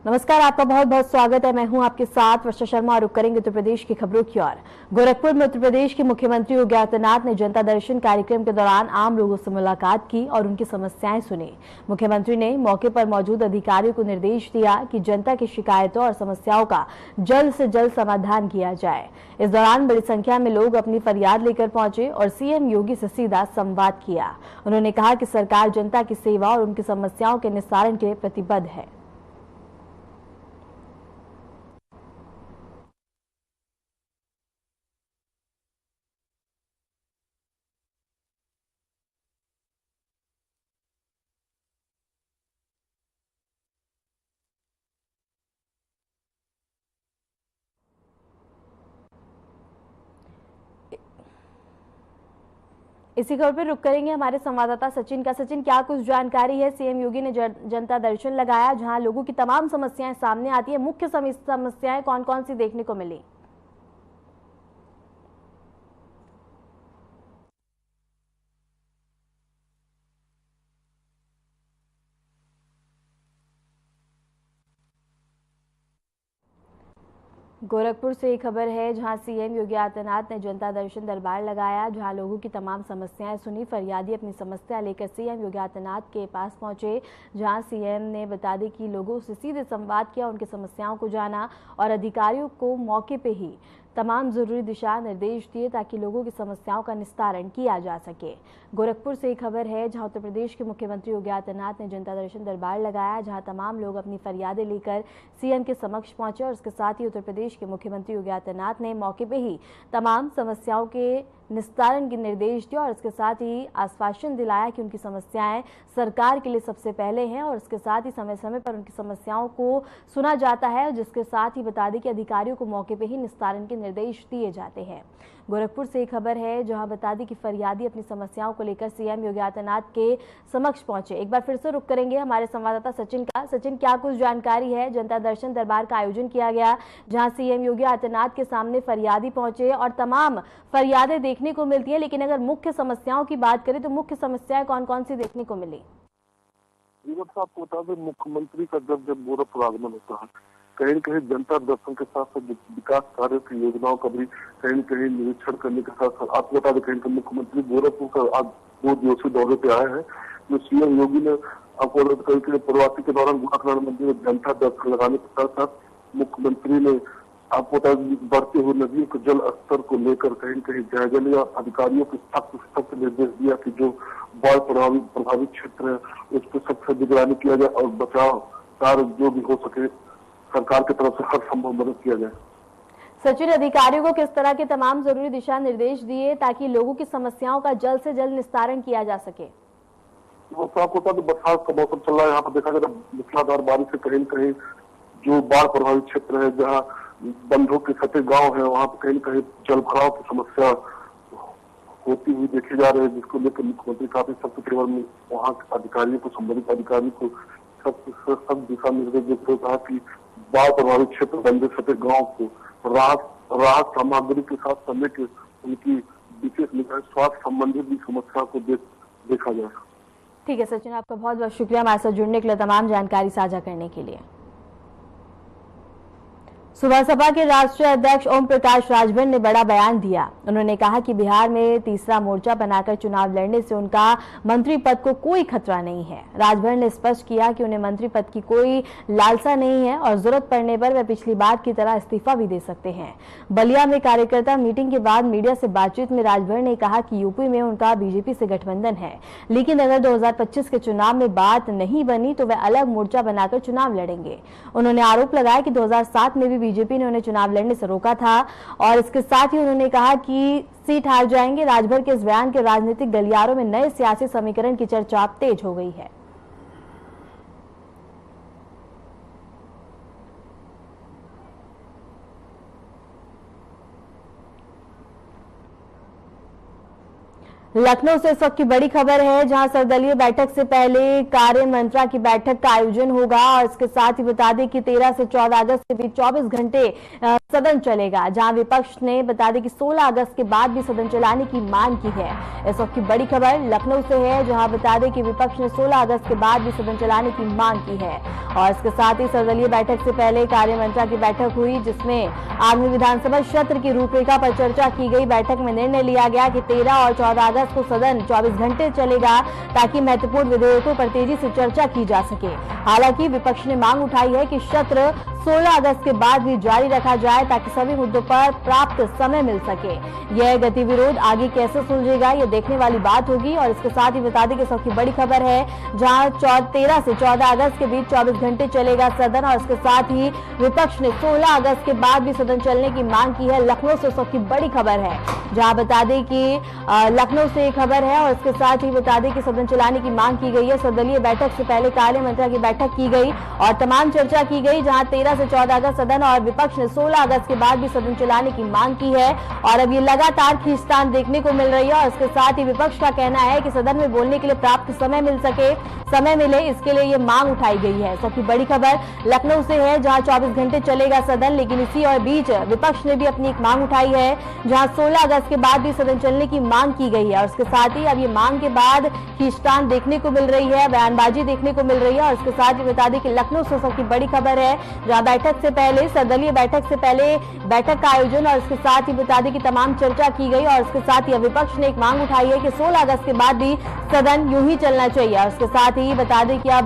नमस्कार, आपका बहुत बहुत स्वागत है। मैं हूं आपके साथ वर्षा शर्मा और रुक करेंगे उत्तर प्रदेश की खबरों की ओर। गोरखपुर में उत्तर प्रदेश के मुख्यमंत्री योगी आदित्यनाथ ने जनता दर्शन कार्यक्रम के दौरान आम लोगों से मुलाकात की और उनकी समस्याएं सुनी। मुख्यमंत्री ने मौके पर मौजूद अधिकारियों को निर्देश दिया कि जनता की शिकायतों और समस्याओं का जल्द से जल्द समाधान किया जाए। इस दौरान बड़ी संख्या में लोग अपनी फरियाद लेकर पहुंचे और सीएम योगी से सीधा संवाद किया। उन्होंने कहा कि सरकार जनता की सेवा और उनकी समस्याओं के निस्तारण के लिए प्रतिबद्ध है। इसी खबर पर रुक करेंगे हमारे संवाददाता सचिन का। सचिन, क्या कुछ जानकारी है? सीएम योगी ने जनता दर्शन लगाया जहां लोगों की तमाम समस्याएं सामने आती है। मुख्य समस्याएं कौन कौन सी देखने को मिली? गोरखपुर से एक खबर है जहां सीएम योगी आदित्यनाथ ने जनता दर्शन दरबार लगाया, जहां लोगों की तमाम समस्याएं सुनी। फरियादी अपनी समस्या लेकर सीएम योगी आदित्यनाथ के पास पहुंचे, जहां सीएम ने बता दी कि लोगों से सीधे संवाद किया, उनकी समस्याओं को जाना और अधिकारियों को मौके पे ही तमाम जरूरी दिशा निर्देश दिए ताकि लोगों की समस्याओं का निस्तारण किया जा सके। गोरखपुर से एक खबर है जहां उत्तर प्रदेश के मुख्यमंत्री योगी आदित्यनाथ ने जनता दर्शन दरबार लगाया, जहां तमाम लोग अपनी फरियादें लेकर सीएम के समक्ष पहुंचे और इसके साथ ही उत्तर प्रदेश के मुख्यमंत्री योगी आदित्यनाथ ने मौके पर ही तमाम समस्याओं के निस्तारण के निर्देश दिए और इसके साथ ही आश्वासन दिलाया कि उनकी समस्याएं सरकार के लिए सबसे पहले हैं और इसके साथ ही समय समय पर उनकी समस्याओं को सुना जाता है, जिसके साथ ही बता दें कि अधिकारियों को मौके पर ही निस्तारण के निर्देश दिए जाते हैं। गोरखपुर से एक खबर है जहां बता दें कि फरियादी अपनी समस्याओं को लेकर सीएम योगी आदित्यनाथ के समक्ष पहुंचे। एक बार फिर से रुक करेंगे हमारे संवाददाता सचिन का। सचिन, क्या कुछ जानकारी है? जनता दर्शन दरबार का आयोजन किया गया जहां सीएम योगी आदित्यनाथ के सामने फरियादी पहुंचे और तमाम फरियादें देखने को मिलती है, लेकिन अगर मुख्य समस्याओं की बात करें तो मुख्य समस्याएं कौन कौन सी देखने को मिली? आपको बता दें, मुख्यमंत्री का जब गोरखपुर आगमन होता है, कहीं न कहीं जनता दर्शन के साथ साथ विकास कार्य की योजनाओं का भी कहीं न कहीं निरीक्षण करने के साथ साथ आपको बता दें कहीं मुख्यमंत्री गोरखपुर का आज 2 दिवसीय दौरे पे आए हैं। जो सीएम योगी ने आपको कहीं प्रवासी के दौरान गुना कल्याण मंदिर में जनता दर्शन लगाने के साथ साथ मुख्यमंत्री ने आपको बता बढ़ते हुए नदियों के जल स्तर को लेकर कहीं न कहीं जायजा लिया। अधिकारियों को सख्त निर्देश दिया कि जो बाढ़ प्रभावित क्षेत्र है उस पर सख्त निगरानी किया जाए और बचाव कार्य जो भी हो सके सरकार की तरफ से हर संभव मदद किया जाए। सचिन, अधिकारियों को किस तरह के तमाम जरूरी दिशा निर्देश दिए ताकि लोगों की समस्याओं का जल्द से जल्द निस्तारण किया जा सके? आपको बता दें, बरसात का मौसम चल रहा है। यहाँ पर देखा जाए मूसलाधार बारिश से कहीं न कहीं जो बाढ़ प्रभावित क्षेत्र है, जहाँ बंधों के सटे गांव है, वहाँ पर कहीं न कहीं जल भराव की समस्या होती हुई देखी जा रही है, जिसको लेकर मुख्यमंत्री काफी सख्त तेवर में वहाँ के अधिकारियों को, संबंधित अधिकारियों को सख्त दिशा निर्देश देते हुए कहा कि बाढ़ प्रभावित क्षेत्र बंधे सटे गाँव को राहत सामग्री के साथ समय के उनकी विशेष निगाह स्वास्थ्य संबंधित भी समस्या को देखा जाए। ठीक है सचिन, आपका बहुत बहुत शुक्रिया हमारे साथ जुड़ने के लिए, तमाम जानकारी साझा करने के लिए। सुबह सपा के राष्ट्रीय अध्यक्ष ओम प्रकाश राजभर ने बड़ा बयान दिया। उन्होंने कहा कि बिहार में तीसरा मोर्चा बनाकर चुनाव लड़ने से उनका मंत्री पद को कोई खतरा नहीं है। राजभर ने स्पष्ट किया कि उन्हें मंत्री पद की कोई लालसा नहीं है और जरूरत पड़ने पर वे पिछली बार की तरह इस्तीफा भी दे सकते हैं। बलिया में कार्यकर्ता मीटिंग के बाद मीडिया से बातचीत में राजभर ने कहा कि यूपी में उनका बीजेपी से गठबंधन है, लेकिन अगर 2025 के चुनाव में बात नहीं बनी तो वे अलग मोर्चा बनाकर चुनाव लड़ेंगे। उन्होंने आरोप लगाया कि 2007 में भी बीजेपी ने उन्हें चुनाव लड़ने से रोका था और इसके साथ ही उन्होंने कहा कि सीट हार जाएंगे। राजभर के इस बयान के राजनीतिक गलियारों में नए सियासी समीकरण की चर्चा तेज हो गई है। लखनऊ से इस वक्त की बड़ी खबर है, जहां सर्वदलीय बैठक से पहले कार्य मंत्रा की बैठक का आयोजन होगा और इसके साथ ही बता दें कि 13 से 14 अगस्त के बीच 24 घंटे सदन चलेगा, जहां विपक्ष ने बता दें कि 16 अगस्त के बाद भी सदन चलाने की मांग की है। इस वक्त की बड़ी खबर लखनऊ से है, जहां बता दें कि विपक्ष ने 16 अगस्त के बाद भी सदन चलाने की मांग की है। और इसके साथ ही सर्वदलीय बैठक से पहले कार्य मंत्रा की बैठक हुई, जिसमें आगामी विधानसभा सत्र की रूपरेखा पर चर्चा की गई। बैठक में निर्णय लिया गया कि 13 और 14 अगस्त को सदन 24 घंटे चलेगा, ताकि महत्वपूर्ण विधेयकों पर तेजी से चर्चा की जा सके। हालांकि विपक्ष ने मांग उठाई है कि सत्र 16 अगस्त के बाद भी जारी रखा जाए, ताकि सभी मुद्दों पर प्राप्त समय मिल सके। यह गतिविरोध आगे कैसे सुलझेगा, यह देखने वाली बात होगी। और इसके साथ ही बता दें कि सबकी बड़ी खबर है, जहां 13 से 14 अगस्त के बीच 24 घंटे चलेगा सदन। और इसके साथ ही विपक्ष ने 16 अगस्त के बाद भी सदन चलने की मांग की है। लखनऊ से सबकी बड़ी खबर है, जहां बता दें कि लखनऊ से खबर है। और इसके साथ ही बता दें कि सदन चलाने की मांग की गई है। सर्वदलीय बैठक से पहले कार्य मंत्रा की बैठक की गई और तमाम चर्चा की गई, जहां 13 से 14 अगस्त सदन और विपक्ष ने 16 अगस्त के बाद भी सदन चलाने की मांग की है। और अब ये लगातार खींचतान देखने को मिल रही है। और इसके साथ ही विपक्ष का कहना है कि सदन में बोलने के लिए प्राप्त समय मिल सके, समय मिले, इसके लिए ये मांग उठाई गई है। सबकी बड़ी खबर लखनऊ से है, जहां 24 घंटे चलेगा सदन, लेकिन इसी और बीच विपक्ष ने भी अपनी एक मांग उठाई है, जहां 16 अगस्त के बाद भी सदन चलने की मांग की गई है। और इसके साथ ही अब ये मांग के बाद खींचतान देखने को मिल रही है, बयानबाजी देखने को मिल रही है। और इसके साथ ही बता दें कि लखनऊ से सबकी बड़ी खबर है, जहां बैठक से पहले सर्वदलीय बैठक से पहले बैठक का आयोजन और इसके साथ ही बता दें कि तमाम चर्चा की गई। और इसके साथ ही विपक्ष ने एक मांग उठाई है कि 16 अगस्त के बाद भी सदन यूं ही चलना चाहिए। और इसके साथ ही बता दें कि अब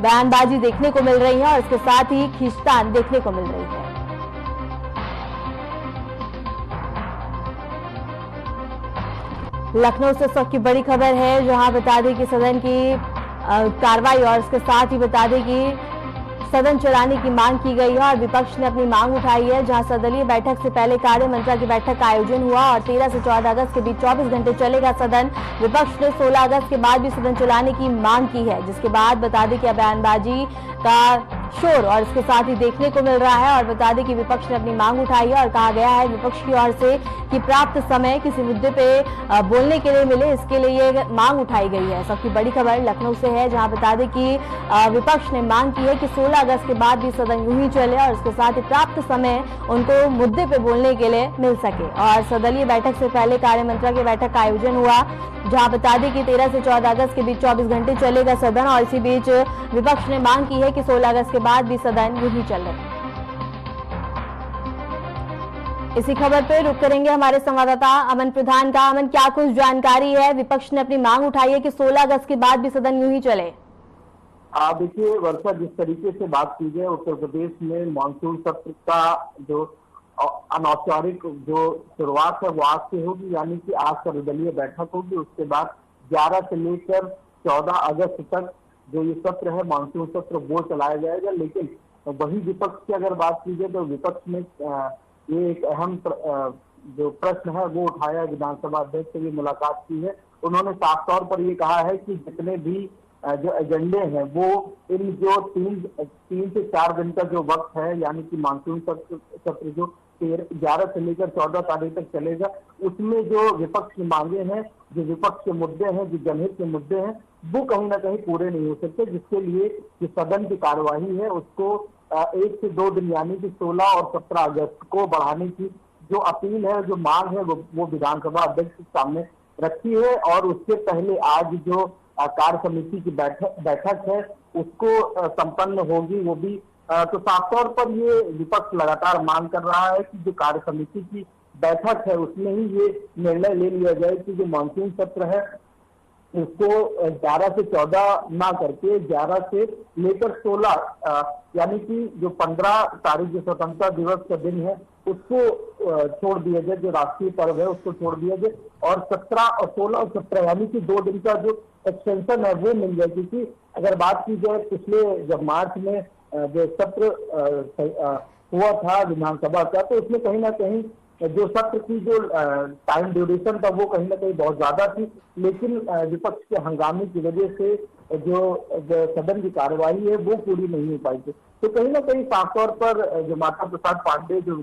बयानबाजी देखने को मिल रही है और इसके साथ ही खींचतान देखने को मिल रही है। लखनऊ से सबकी बड़ी खबर है, जहां बता दें कि सदन की कार्रवाई और इसके साथ ही बता दें कि सदन चलाने की मांग की गई है और विपक्ष ने अपनी मांग उठाई है, जहां सर्वदलीय बैठक से पहले कार्य मंत्रा की बैठक का आयोजन हुआ और 13 से 14 अगस्त के बीच 24 घंटे चलेगा सदन। विपक्ष ने 16 अगस्त के बाद भी सदन चलाने की मांग की है, जिसके बाद बता दें कि बयानबाजी का शोर और इसके साथ ही देखने को मिल रहा है। और बता दें कि विपक्ष ने अपनी मांग उठाई है और कहा गया है विपक्ष की ओर से कि प्राप्त समय किसी मुद्दे पे बोलने के लिए मिले, इसके लिए ये मांग उठाई गई है। सबकी बड़ी खबर लखनऊ से है, जहां बता दें कि विपक्ष ने मांग की है कि 16 अगस्त के बाद भी सदन यूं ही चले और इसके साथ ही प्राप्त समय उनको मुद्दे पे बोलने के लिए मिल सके। और सर्वदलीय बैठक से पहले कार्य मंत्रा की बैठक का आयोजन हुआ, जहां बता दें कि 13 से 14 अगस्त के बीच 24 घंटे चलेगा सदन। और इसी बीच विपक्ष ने मांग की है कि 16 अगस्त के बाद भी सदन यूं ही चले। इसी खबर पे रुक करेंगे हमारे संवाददाता अमन प्रधान का। अमन, क्या कुछ जानकारी है? विपक्ष ने अपनी मांग उठाई है कि 16 अगस्त के बाद भी सदन यूं ही चले। देखिए वर्षा, जिस तरीके से बात की जाए, उत्तर प्रदेश में मानसून सत्र का जो अनौपचारिक जो शुरुआत है वो आज से होगी, यानी कि आज सर्वदलीय बैठक होगी। उसके बाद 11 से लेकर 14 अगस्त तक जो ये सत्र है, मानसून सत्र, वो चलाया जाएगा। लेकिन वही विपक्ष की अगर बात की जाए तो विपक्ष ने ये एक अहम जो प्रश्न है वो उठाया, विधानसभा अध्यक्ष से भी मुलाकात की है। उन्होंने साफ तौर पर ये कहा है कि जितने भी जो एजेंडे हैं वो इन जो 3 से 4 दिन का जो वक्त है, यानी कि मानसून सत्र जो 11 से लेकर 14 तारीख तक चलेगा, उसमें जो विपक्ष की मांगे हैं, जो विपक्ष के मुद्दे हैं, जो जनहित के मुद्दे हैं, वो कहीं ना कहीं पूरे नहीं हो सकते, जिसके लिए जो सदन की कार्यवाही है उसको 1 से 2 दिन यानी कि 16 और 17 अगस्त को बढ़ाने की जो अपील है, जो मांग है, वो विधानसभा अध्यक्ष के सामने रखी है। और उससे पहले आज जो कार्य समिति की बैठक है उसको संपन्न होगी, वो भी तो साफ तौर पर ये विपक्ष लगातार मांग कर रहा है कि जो कार्य समिति की बैठक है उसमें ही ये निर्णय ले लिया जाए कि जो मानसून सत्र है उसको 11 से 14 ना करके 11 से लेकर 16 यानी कि जो 15 तारीख जो स्वतंत्रता दिवस का दिन है उसको छोड़ दिया जाए, जो राष्ट्रीय पर्व है उसको छोड़ दिया जाए। और 17 और 16 और 17 यानी कि 2 दिन का जो एक्सटेंशन है वो मिल जाए। क्योंकि अगर बात की जाए पिछले जब मार्च में जो सत्र हुआ था विधानसभा का, तो उसमें कहीं ना कहीं जो सत्र की जो टाइम ड्यूरेशन था वो कहीं ना कहीं बहुत ज्यादा थी। लेकिन विपक्ष के हंगामे की वजह से जो सदन की कार्यवाही है वो पूरी नहीं हो पाई थी। तो कहीं ना कहीं साफ तौर पर जो माता प्रसाद पांडे जो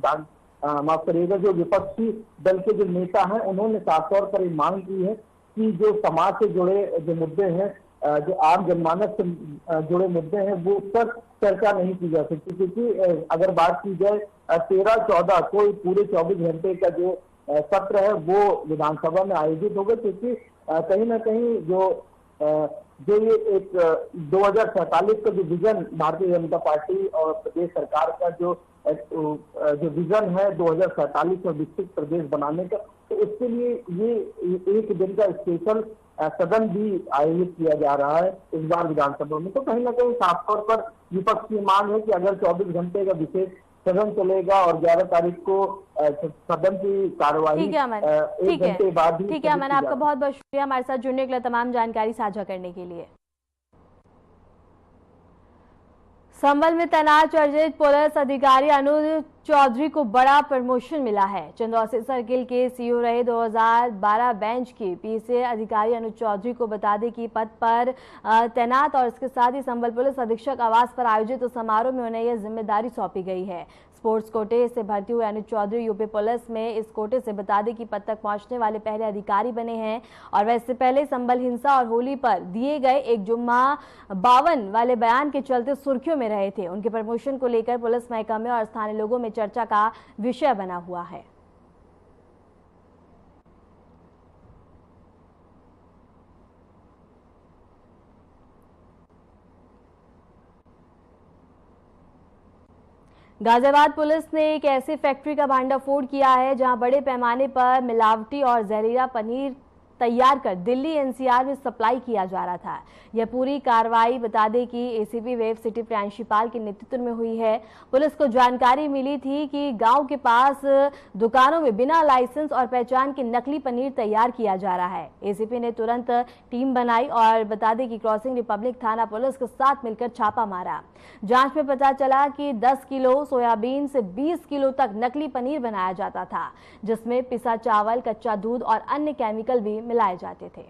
माफ करिएगा जो विपक्षी दल के जो नेता हैं, उन्होंने साफ तौर पर मांग की है कि जो समाज से जुड़े जो मुद्दे हैं, जो आम जनमानस से जुड़े मुद्दे हैं, वो उस पर चर्चा नहीं की जा सकती। क्योंकि अगर बात की जाए 13-14 कोई पूरे 24 घंटे का जो सत्र है वो विधानसभा में आयोजित होगा। क्योंकि कहीं ना कहीं जो ये एक 2047 का जो विजन भारतीय जनता पार्टी और प्रदेश सरकार का जो विजन है 2047 में विकसित प्रदेश बनाने का, तो उसके लिए ये एक दिन का स्पेशल सदन भी आयोजित किया जा रहा है इस बार विधानसभा में। तो कहीं ना कहीं साफ तौर पर विपक्ष की मांग है कि अगर 24 घंटे का विशेष सदन चलेगा और 11 तारीख को सदन की कार्यवाही 1 घंटे बाद ही। ठीक है अमन, आपका बहुत बहुत शुक्रिया हमारे साथ जुड़ने के लिए, तमाम जानकारी साझा करने के लिए। संभल में तैनात चर्चित पुलिस अधिकारी अनुज चौधरी को बड़ा प्रमोशन मिला है। चंदौसी सर्किल के सीओ रहे 2012 बेंच के पीसीए अधिकारी अनुज चौधरी को बता दें कि पद पर तैनात और इसके साथ ही संभल पुलिस अधीक्षक आवास पर आयोजित समारोह में उन्हें यह जिम्मेदारी सौंपी गई है। स्पोर्ट्स कोटे से भर्ती हुए अनुज चौधरी यूपी पुलिस में इस कोटे से बता दें कि पद तक पहुंचने वाले पहले अधिकारी बने हैं और वह इससे पहले संभल हिंसा और होली पर दिए गए एक जुम्मा 52 वाले बयान के चलते सुर्खियों में रहे थे। उनके प्रमोशन को लेकर पुलिस महकमे और स्थानीय लोगों में चर्चा का विषय बना हुआ है। गाजियाबाद पुलिस ने एक ऐसी फैक्ट्री का भांडाफोड़ किया है जहां बड़े पैमाने पर मिलावटी और जहरीला पनीर तैयार कर दिल्ली एनसीआर में सप्लाई किया जा रहा था। यह पूरी कार्रवाई बता दें कि एसीपी वेब सिटी प्रियांशीपाल के नेतृत्व में हुई है। पुलिस को जानकारी मिली थी कि गांव के पास दुकानों में बिना लाइसेंस और पहचान के नकली पनीर तैयार किया जा रहा है। एसीपी ने तुरंत टीम बनाई और बता दें कि क्रॉसिंग रिपब्लिक थाना पुलिस के साथ मिलकर छापा मारा। जांच में पता चला कि 10 किलो सोयाबीन से 20 किलो तक नकली पनीर बनाया जाता था, जिसमें पिसा चावल, कच्चा दूध और अन्य केमिकल भी मिलाए जाते थे।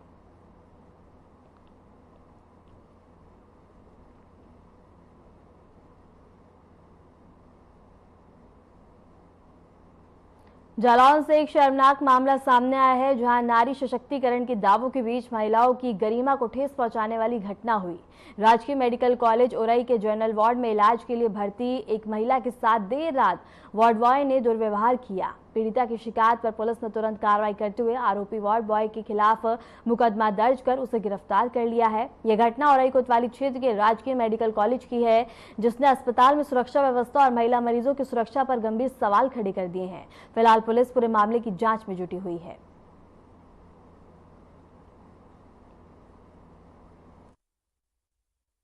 जालौन से एक शर्मनाक मामला सामने आया है, जहां नारी सशक्तिकरण के दावों के बीच महिलाओं की गरिमा को ठेस पहुंचाने वाली घटना हुई। राजकीय मेडिकल कॉलेज उरई के जनरल वार्ड में इलाज के लिए भर्ती एक महिला के साथ देर रात वार्ड बॉय ने दुर्व्यवहार किया। पीड़िता की शिकायत पर पुलिस ने तुरंत कार्रवाई करते हुए आरोपी वार्ड बॉय के खिलाफ मुकदमा दर्ज कर उसे गिरफ्तार कर लिया है। यह घटना उरई कोतवाली क्षेत्र के राजकीय मेडिकल कॉलेज की है, जिसने अस्पताल में सुरक्षा व्यवस्था और महिला मरीजों की सुरक्षा पर गंभीर सवाल खड़े कर दिए हैं। फिलहाल पुलिस पूरे मामले की जांच में जुटी हुई है।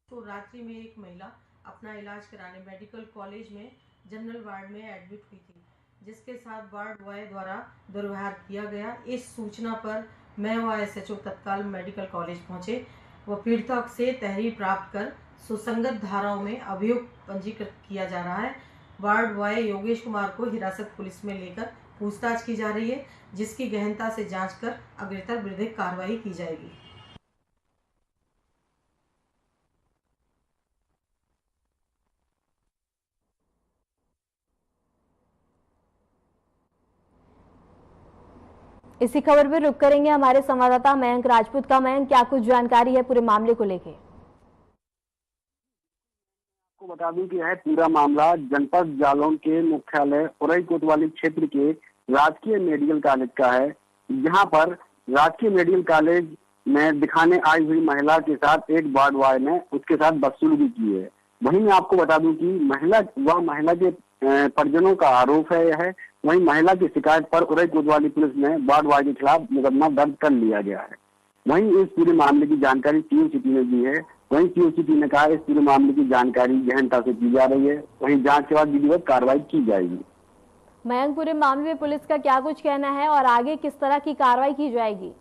तो रात्रि में एक महिला अपना इलाज कराने मेडिकल कॉलेज में जनरल वार्ड में एडमिट हुई थी, जिसके साथ वार्ड बॉय द्वारा दुर्व्यवहार किया गया। इस सूचना पर मैं व एसएचओ तत्काल मेडिकल कॉलेज पहुंचे व पीड़िता से तहरीर प्राप्त कर सुसंगत धाराओं में अभियोग पंजीकृत किया जा रहा है। वार्ड बॉय योगेश कुमार को हिरासत पुलिस में लेकर पूछताछ की जा रही है, जिसकी गहनता से जांच कर अग्रेतर विधिक कार्रवाई की जाएगी। इसी खबर पर रुक करेंगे हमारे संवाददाता मयंक राजपूत का। मयंक, क्या कुछ जानकारी है पूरे मामले को लेकर? आपको बता दूं कि यह पूरा मामला जनपद जालौन के मुख्यालय उरई कोतवाली क्षेत्र के राजकीय मेडिकल कॉलेज का है। यहाँ पर राजकीय मेडिकल कॉलेज में दिखाने आई हुई महिला के साथ एक वार्ड बॉय ने उसके साथ बदसलूकी की है। वहीं मैं आपको बता दूं कि महिला के परिजनों का आरोप है यह। वहीं महिला की शिकायत पर उरई कोतवाली पुलिस ने वार्ड बॉय के खिलाफ मुकदमा दर्ज कर लिया गया है। वहीं इस पूरे मामले की जानकारी सीओ सिटी ने दी है। वहीं सीओ सिटी ने कहा इस पूरे मामले की जानकारी गहनता से की जा रही है। वहीं जांच के बाद विधिवत कार्रवाई की जाएगी। मयंक, पूरे मामले में पुलिस का क्या कुछ कहना है और आगे किस तरह की कार्रवाई की जाएगी?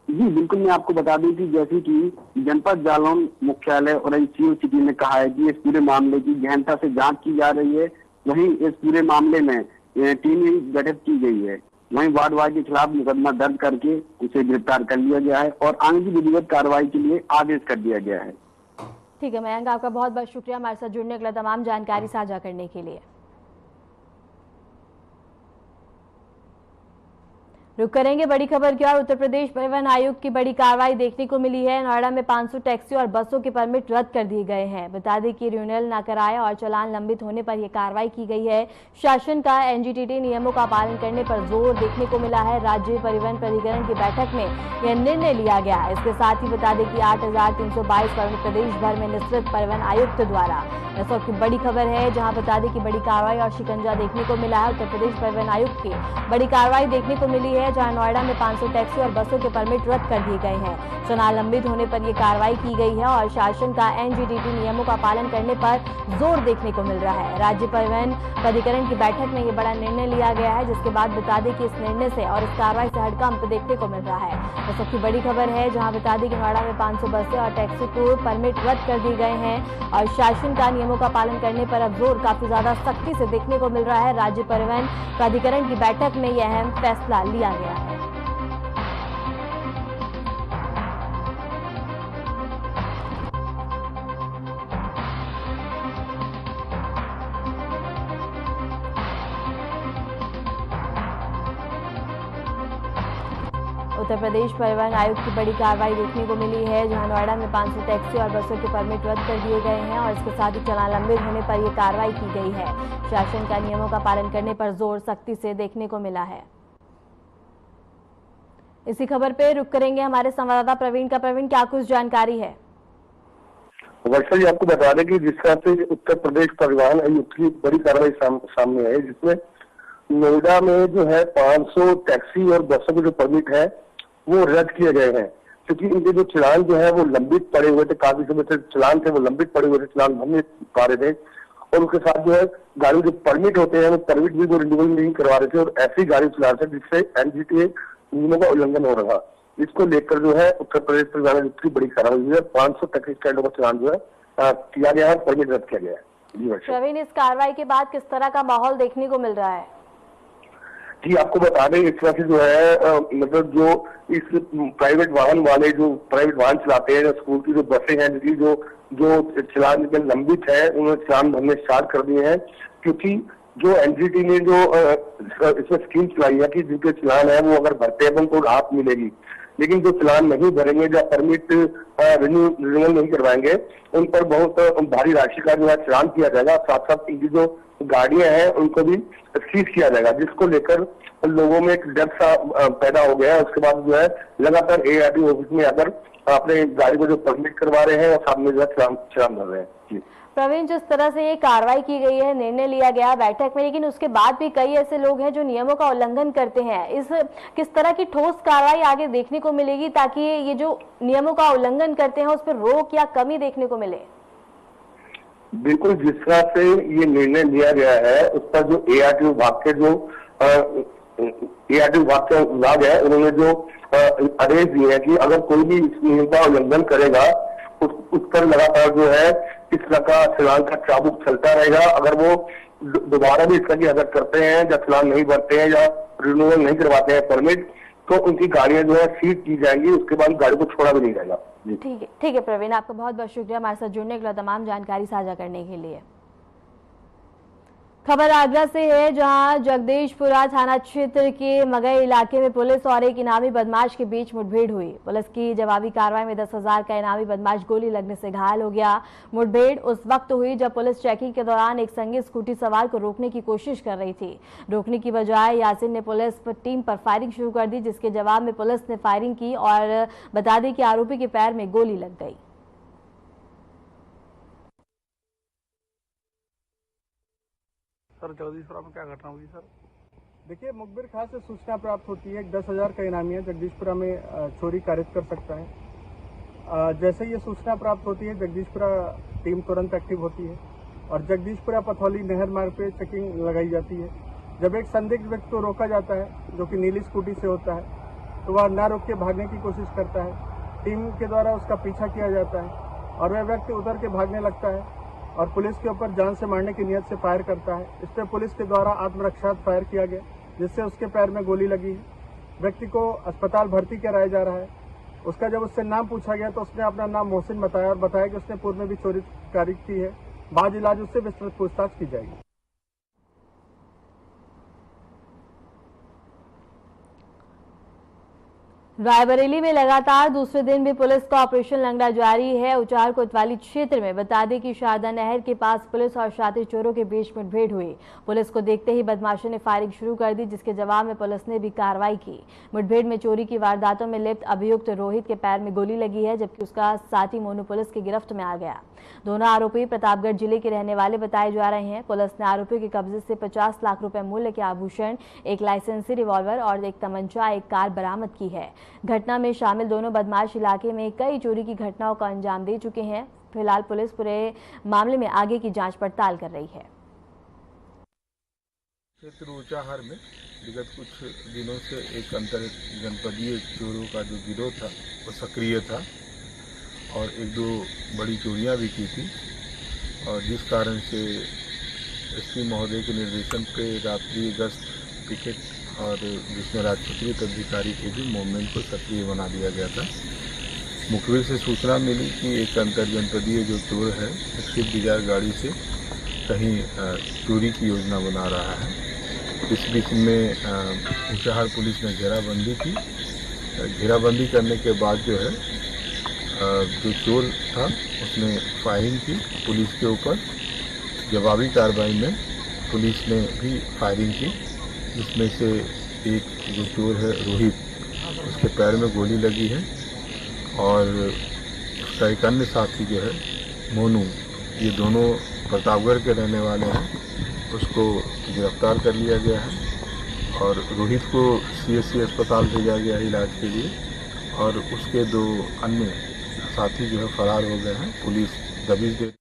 जी बिल्कुल, मैं आपको बता दूं कि जैसे कि जनपद जालौन मुख्यालय और सीओ सिटी ने कहा है कि इस पूरे मामले की गहनता से जांच की जा रही है। वहीं इस पूरे मामले में टीम गठित की गई है। वहीं वार्ड बॉय के खिलाफ मुकदमा दर्ज करके उसे गिरफ्तार कर लिया गया है और आगे की विधिवत कार्रवाई के लिए आदेश कर दिया गया है। ठीक है मयंक, आपका बहुत बहुत शुक्रिया हमारे साथ जुड़ने के लिए, तमाम जानकारी साझा करने के लिए। रुक करेंगे बड़ी खबर की ओर। उत्तर प्रदेश परिवहन आयुक्त की बड़ी कार्रवाई देखने को मिली है। नोएडा में 500 टैक्सी और बसों के परमिट रद्द कर दिए गए हैं। बता दें कि रिन्यूअल न कराए और चालान लंबित होने पर यह कार्रवाई की गई है। शासन का एनजीटी नियमों का पालन करने पर जोर देखने को मिला है। राज्य परिवहन प्राधिकरण की बैठक में यह निर्णय लिया गया। इसके साथ ही बता दें कि 8,322 परमिट प्रदेश भर में निश्चित परिवहन आयुक्त द्वारा। इस वक्त की बड़ी खबर है, जहां बता दें कि बड़ी कार्रवाई और शिकंजा देखने को मिला है। उत्तर प्रदेश परिवहन आयुक्त की बड़ी कार्रवाई देखने को मिली है, जहां नोएडा में 500 टैक्सी और बसों के परमिट रद्द कर दिए गए हैं। चालान लंबित होने पर यह कार्रवाई की गई है और शासन का एनजीटी नियमों का पालन करने पर जोर देखने को मिल रहा है। राज्य परिवहन प्राधिकरण की बैठक में यह बड़ा निर्णय लिया गया है, जिसके बाद बता दें कि इस निर्णय से और इस कार्रवाई से हड़कंप देखने को मिल रहा है। तो सबकी बड़ी खबर है, जहां बता दें कि नोएडा में 500 बसें और टैक्सी को परमिट रद्द कर दिए गए हैं और शासन का नियमों का पालन करने पर अब जोर काफी ज्यादा सख्ती से देखने को मिल रहा है। राज्य परिवहन प्राधिकरण की बैठक में यह अहम फैसला लिया गया है। उत्तर प्रदेश परिवहन आयुक्त की बड़ी कार्रवाई देखने को मिली है, जहां नोएडा में 500 टैक्सी और बसों के परमिट रद्द कर दिए गए हैं और इसके साथ ही चालान लंबित होने पर यह कार्रवाई की गई है। शासन का नियमों का पालन करने पर जोर सख्ती से देखने को मिला है। इसी खबर पे रुक करेंगे हमारे संवाददाता प्रवीण का। प्रवीण, क्या कुछ जानकारी है? वर्षा जी, आपको बता दें कि जिस तरह से उत्तर प्रदेश परिवहन आयुक्त की बड़ी कार्रवाई सामने है, जिसमें नोएडा में जो है 500 टैक्सी और बसों के जो परमिट है वो रद्द किए गए हैं, क्योंकि इनके जो चालान जो है वो लंबित पड़े हुए थे। काफी समय से चालान थे वो लंबित पड़े हुए थे, चालान भरने पा रहे थे और उसके साथ जो है गाड़ी जो परमिट होते हैं वो परमिट भी वो रिन्यूअल नहीं करवा रहे थे और ऐसी गाड़ी चला रहे थे जिससे एनजीटी नियमों का उल्लंघन हो रहा। इसको लेकर जो है उत्तर प्रदेश परिवहन आयुक्त की बड़ी कार्रवाई हुई है। 500 टैक्सी स्टैंडों का चालान जो है किया गया है, परमिट रद्द किया गया है। प्रवीण, इस कार्रवाई के बाद किस तरह का माहौल देखने को मिल रहा है? जी, आपको बता दें इस तरह से जो है मतलब जो इस प्राइवेट वाहन वाले जो प्राइवेट वाहन चलाते हैं, स्कूल की जो बसें हैं जिनकी जो चालान लंबित है उन्होंने चालान भरने स्टार्ट कर दिए हैं, क्योंकि जो एनजीटी ने जो इसमें स्कीम चलाई है कि जिनके चालान है वो अगर भरते हैं उनको राहत मिलेगी, लेकिन जो चालान नहीं भरेंगे या परमिट रिन्यूअल नहीं करवाएंगे उन पर बहुत भारी राशि का जो है चालान किया जाएगा। साथ साथ इनकी जो गाड़ियां हैं उनको भी सीज किया जाएगा, जिसको लेकर लोगों में एक डर सा पैदा हो गया है। उसके बाद जो है लगातार एआरटी ऑफिस में अगर अपने गाड़ी को जो परमिट करवा रहे हैं और सामने जो है चालान भर रहे हैं। जी प्रवीण, जिस तरह से ये कार्रवाई की गई है, निर्णय लिया गया बैठक में, लेकिन उसके बाद भी कई ऐसे लोग हैं जो नियमों का उल्लंघन करते हैं। इस किस तरह की ठोस कार्रवाई आगे देखने को मिलेगी ताकि ये जो नियमों का उल्लंघन करते हैं उस पर रोक या कमी देखने को मिले? बिल्कुल, जिस तरह से ये निर्णय लिया गया है उस पर जो एआरटी विभाग के जो एआरटी विभाग का विभाग है उन्होंने जो आदेश दिए हैं कि अगर कोई भी इस नियम का उल्लंघन करेगा उस पर लगातार जो है इस तरह का चालान का चाबुक चलता रहेगा। अगर वो दोबारा भी इस तरह की हरकत करते हैं या चालान नहीं भरते हैं या रिन्यूअल नहीं करवाते हैं परमिट, तो उनकी गाड़ियां जो है सीज की जाएंगी, उसके बाद गाड़ी को छोड़ा भी नहीं जाएगा। ठीक है प्रवीण, आपका बहुत बहुत शुक्रिया हमारे साथ जुड़ने के लिए, तमाम जानकारी साझा करने के लिए। खबर आगरा से है, जहां जगदीशपुरा थाना क्षेत्र के मगई इलाके में पुलिस और एक इनामी बदमाश के बीच मुठभेड़ हुई। पुलिस की जवाबी कार्रवाई में 10,000 का इनामी बदमाश गोली लगने से घायल हो गया। मुठभेड़ उस वक्त हुई जब पुलिस चेकिंग के दौरान एक संगी स्कूटी सवार को रोकने की कोशिश कर रही थी। रोकने की बजाय यासिन ने पुलिस टीम पर फायरिंग शुरू कर दी, जिसके जवाब में पुलिस ने फायरिंग की और बता दें कि आरोपी के पैर में गोली लग गई। सर, जगदीशपुरा में क्या घटना हुई? सर देखिए, मुखबिर खास से सूचना प्राप्त होती है 10,000 का इनामी है जगदीशपुरा में चोरी कारित कर सकता है। जैसे ये सूचना प्राप्त होती है जगदीशपुरा टीम तुरंत एक्टिव होती है और जगदीशपुरा पथौली नहर मार्ग पे चेकिंग लगाई जाती है। जब एक संदिग्ध व्यक्ति को रोका जाता है जो कि नीली स्कूटी से होता है, तो वह न रोक के भागने की कोशिश करता है। टीम के द्वारा उसका पीछा किया जाता है और वह व्यक्ति उतर के भागने लगता है और पुलिस के ऊपर जान से मारने की नियत से फायर करता है। इस पर पुलिस के द्वारा आत्मरक्षार्थ फायर किया गया, जिससे उसके पैर में गोली लगी है। व्यक्ति को अस्पताल भर्ती कराया जा रहा है। उसका जब उससे नाम पूछा गया तो उसने अपना नाम मोहसिन बताया और बताया कि उसने पूर्व में भी चोरी कार्य की है। बाद इलाज उससे विस्तृत पूछताछ की जाएगी। रायबरेली में लगातार दूसरे दिन भी पुलिस का ऑपरेशन लंगड़ा जारी है। उचार कोतवाली क्षेत्र में बता दें कि शारदा नहर के पास पुलिस और शातिर चोरों के बीच मुठभेड़ हुई। पुलिस को देखते ही बदमाशों ने फायरिंग शुरू कर दी, जिसके जवाब में पुलिस ने भी कार्रवाई की। मुठभेड़ में चोरी की वारदातों में लिप्त अभियुक्त रोहित के पैर में गोली लगी है, जबकि उसका साथी मोनू पुलिस की गिरफ्त में आ गया। दोनों आरोपी प्रतापगढ़ जिले के रहने वाले बताए जा रहे हैं। पुलिस ने आरोपियों के कब्जे से 50 लाख रुपए मूल्य के आभूषण, एक लाइसेंसी रिवॉल्वर और एक तमंचा, एक कार बरामद की है। घटना में शामिल दोनों बदमाश इलाके में कई चोरी की घटनाओं को अंजाम दे चुके हैं। फिलहाल पुलिस पूरे मामले में आगे की जांच पड़ताल कर रही है। क्षेत्र ऊंचाहार में विगत कुछ दिनों से एक अंतर जनपदीय चोरों का जो गिरोह था वो सक्रिय था और एक दो बड़ी चोरियां भी की थी, और जिस कारण से एसपी महोदय के निर्देशन पे रात्रि गश्त पिकेट और जिसमें राजपत्रित अधिकारी के भी मूवमेंट को सक्रिय बना दिया गया था। मुखबिर से सूचना मिली कि एक अंतर जनपदीय जो चोर है स्विफ्ट डिजायर गाड़ी से कहीं चोरी की योजना बना रहा है। इस बीच में ऊंचाहार पुलिस ने घेराबंदी की। घेराबंदी करने के बाद जो है जो चोर था उसने फायरिंग की पुलिस के ऊपर। जवाबी कार्रवाई में पुलिस ने भी फायरिंग की, जिसमें से एक जो चोर है रोहित, उसके पैर में गोली लगी है और उसका एक अन्य साथी जो है मोनू, ये दोनों प्रतापगढ़ के रहने वाले हैं, उसको गिरफ्तार कर लिया गया है और रोहित को सीएससी अस्पताल भेजा गया है इलाज के लिए, और उसके दो अन्य साथी जो है फरार हो गए हैं। पुलिस दबिश दे।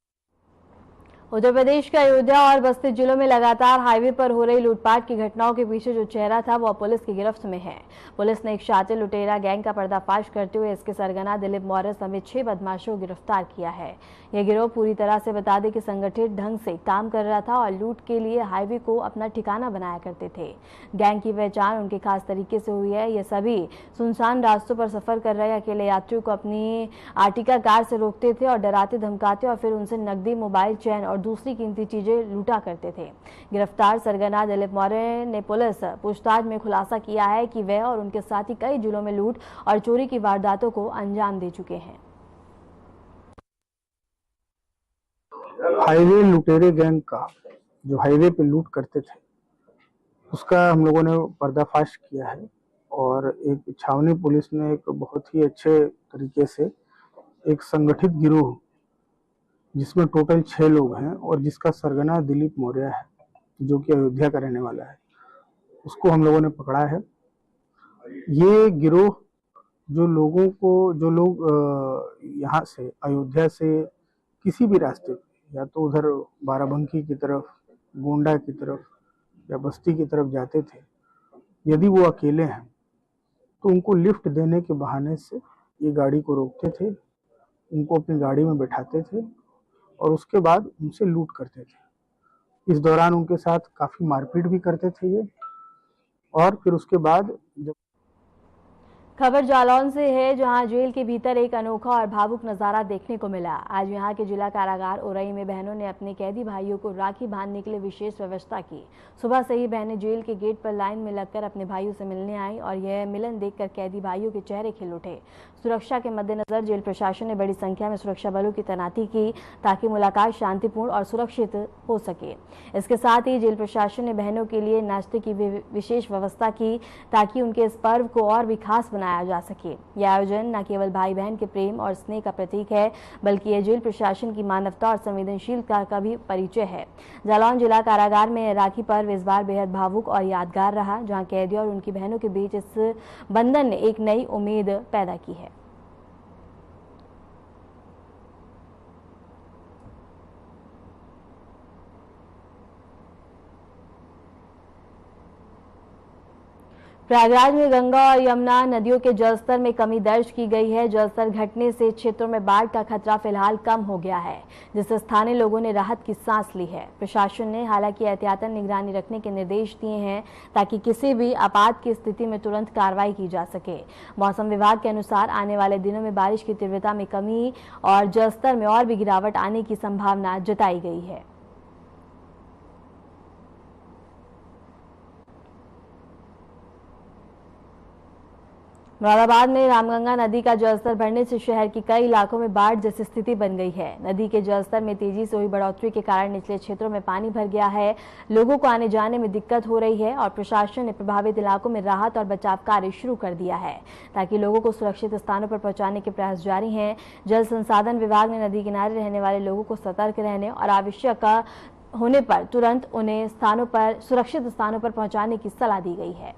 उत्तर प्रदेश के अयोध्या और बस्ती जिलों में लगातार हाईवे पर हो रही लूटपाट की घटनाओं के पीछे जो चेहरा था वह पुलिस की गिरफ्त में है। पुलिस ने एक शातिर लुटेरा गैंग का पर्दाफाश करते हुए इसके सरगना दिलीप मौर्य समेत 6 बदमाशों को गिरफ्तार किया है। यह गिरोह पूरी तरह से बता दें कि संगठित ढंग से काम कर रहा था और लूट के लिए हाईवे को अपना ठिकाना बनाया करते थे। गैंग की पहचान उनके खास तरीके से हुई है। ये सभी सुनसान रास्तों पर सफर कर रहे अकेले यात्रियों को अपनी आर्टिका कार से रोकते थे और डराते धमकाते और फिर उनसे नकदी, मोबाइल, चैन और दूसरी कीमती चीजें लूटा करते थे। गिरफ्तार सरगना दिलीप मौर्य ने पुलिस पूछताछ में खुलासा किया है कि वह और उनके साथी कई जिलों में लूट और चोरी की वारदातों को अंजाम दे चुके हैं। हाईवे लुटेरे गैंग का जो हाईवे पे लूट करते थे उसका हम लोगों ने पर्दाफाश किया है और एक छावनी पुलिस ने एक बहुत ही अच्छे तरीके से एक संगठित गिरोह जिसमें टोटल 6 लोग हैं और जिसका सरगना दिलीप मौर्य है जो कि अयोध्या का रहने वाला है, उसको हम लोगों ने पकड़ा है। ये गिरोह जो लोग यहाँ से अयोध्या से किसी भी रास्ते या तो उधर बाराबंकी की तरफ, गोंडा की तरफ या बस्ती की तरफ जाते थे, यदि वो अकेले हैं तो उनको लिफ्ट देने के बहाने से ये गाड़ी को रोकते थे, उनको अपनी गाड़ी में बैठाते थे और उसके बाद उनसे लूट करते थे। इस दौरान उनके साथ काफी मारपीट भी करते थे ये, और फिर उसके बाद जब खबर जालौन से है, जहां जेल के भीतर एक अनोखा और भावुक नजारा देखने को मिला। आज यहां के जिला कारागार उरई में बहनों ने अपने कैदी भाइयों को राखी बांधने के लिए विशेष व्यवस्था की। सुबह से ही बहनें जेल के गेट पर लाइन में लगकर अपने भाइयों से मिलने आई और यह मिलन देखकर कैदी भाइयों के चेहरे खिल उठे। सुरक्षा के मद्देनजर जेल प्रशासन ने बड़ी संख्या में सुरक्षा बलों की तैनाती की ताकि मुलाकात शांतिपूर्ण और सुरक्षित हो सके। इसके साथ ही जेल प्रशासन ने बहनों के लिए नाश्ते की विशेष व्यवस्था की ताकि उनके इस पर्व को और भी खास बनाया जा सके। यह आयोजन न केवल भाई बहन के प्रेम और स्नेह का प्रतीक है, बल्कि यह जेल प्रशासन की मानवता और संवेदनशीलता का भी परिचय है। जालौन जिला कारागार में राखी पर्व इस बार बेहद भावुक और यादगार रहा, जहां कैदियों और उनकी बहनों के बीच इस बंधन ने एक नई उम्मीद पैदा की है। प्रयागराज में गंगा और यमुना नदियों के जलस्तर में कमी दर्ज की गई है। जलस्तर घटने से क्षेत्रों में बाढ़ का खतरा फिलहाल कम हो गया है, जिससे स्थानीय लोगों ने राहत की सांस ली है। प्रशासन ने हालांकि एहतियातन निगरानी रखने के निर्देश दिए हैं ताकि किसी भी आपात की स्थिति में तुरंत कार्रवाई की जा सके। मौसम विभाग के अनुसार आने वाले दिनों में बारिश की तीव्रता में कमी और जलस्तर में और भी गिरावट आने की संभावना जताई गई है। मुरादाबाद में रामगंगा नदी का जलस्तर बढ़ने से शहर के कई इलाकों में बाढ़ जैसी स्थिति बन गई है। नदी के जलस्तर में तेजी से हुई बढ़ोतरी के कारण निचले क्षेत्रों में पानी भर गया है। लोगों को आने जाने में दिक्कत हो रही है और प्रशासन ने प्रभावित इलाकों में राहत और बचाव कार्य शुरू कर दिया है ताकि लोगों को सुरक्षित स्थानों पर पहुंचाने के प्रयास जारी हैं। जल संसाधन विभाग ने नदी किनारे रहने वाले लोगों को सतर्क रहने और आवश्यक होने पर तुरंत उन्हें सुरक्षित स्थानों पर पहुंचाने की सलाह दी गई है।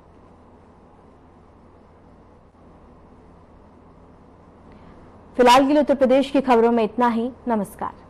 फिलहाल के लिए उत्तर प्रदेश की खबरों में इतना ही। नमस्कार।